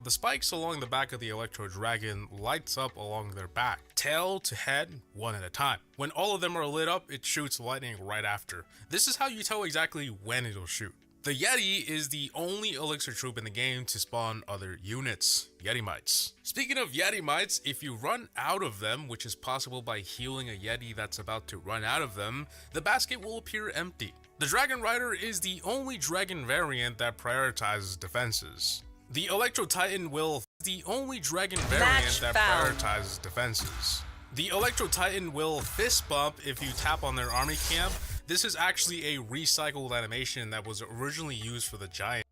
The spikes along the back of the Electro Dragon lights up along their back, tail to head, one at a time. When all of them are lit up, it shoots lightning right after. This is how you tell exactly when it'll shoot. The Yeti is the only elixir troop in the game to spawn other units, Yeti Mites. Speaking of Yeti Mites, if you run out of them, which is possible by healing a Yeti that's about to run out of them, the basket will appear empty. The Dragon Rider is the only dragon variant that prioritizes defenses. The Electro Titan will prioritizes defenses. The Electro Titan will fist bump if you tap on their army camp. This is actually a recycled animation that was originally used for the Giant.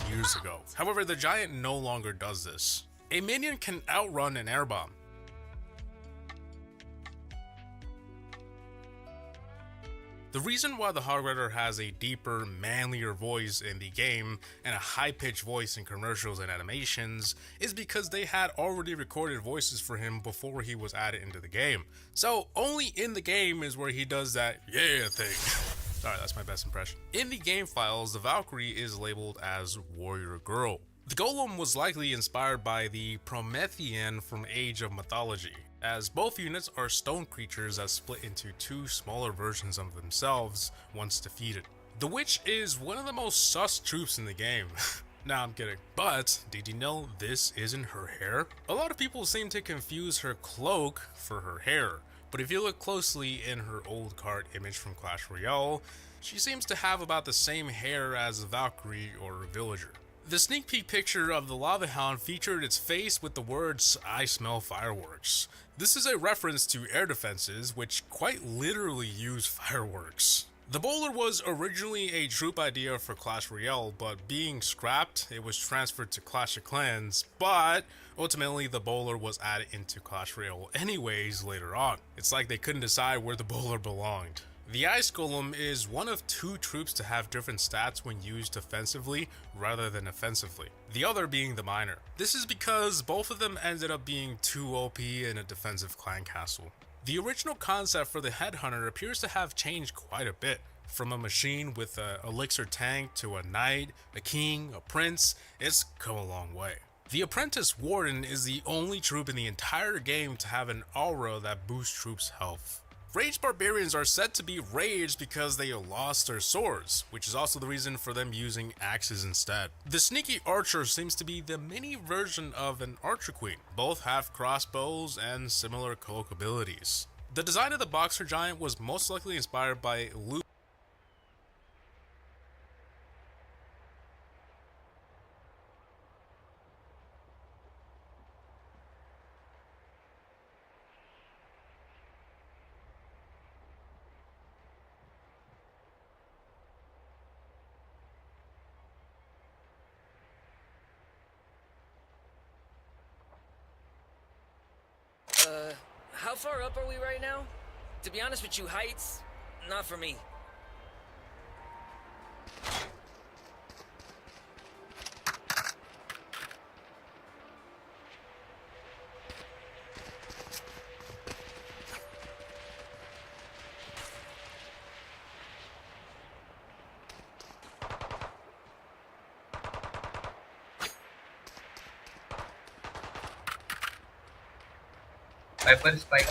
Years ago. However, the Giant no longer does this. A minion can outrun an air bomb. The reason why the Hog Rider has a deeper, manlier voice in the game and a high-pitched voice in commercials and animations is because they had already recorded voices for him before he was added into the game. So only in the game is where he does that yeah thing. Sorry, that's my best impression. In the game files, the Valkyrie is labeled as Warrior Girl. The Golem was likely inspired by the Promethean from Age of Mythology, as both units are stone creatures that split into two smaller versions of themselves once defeated. The Witch is one of the most sus troops in the game. Nah, I'm kidding. But did you know this isn't her hair? A lot of people seem to confuse her cloak for her hair, but if you look closely in her old card image from Clash Royale, she seems to have about the same hair as a Valkyrie or a villager. The sneak peek picture of the Lava Hound featured its face with the words, "I smell fireworks." This is a reference to air defenses, which quite literally use fireworks. The Bowler was originally a troop idea for Clash Royale, but being scrapped, it was transferred to Clash of Clans, but ultimately the Bowler was added into Clash Royale anyways later on. It's like they couldn't decide where the Bowler belonged. The Ice Golem is one of two troops to have different stats when used defensively rather than offensively, the other being the Miner. This is because both of them ended up being too OP in a defensive clan castle. The original concept for the Headhunter appears to have changed quite a bit, from a machine with an elixir tank to a knight, a king, a prince. It's come a long way. The Apprentice Warden is the only troop in the entire game to have an aura that boosts troops' health. Raged Barbarians are said to be raged because they lost their swords, which is also the reason for them using axes instead. The Sneaky Archer seems to be the mini version of an Archer Queen. Both have crossbows and similar cloak abilities. The design of the Boxer Giant was most likely inspired by Luke. How far up are we right now? To be honest with you, heights, not for me. Viper spike.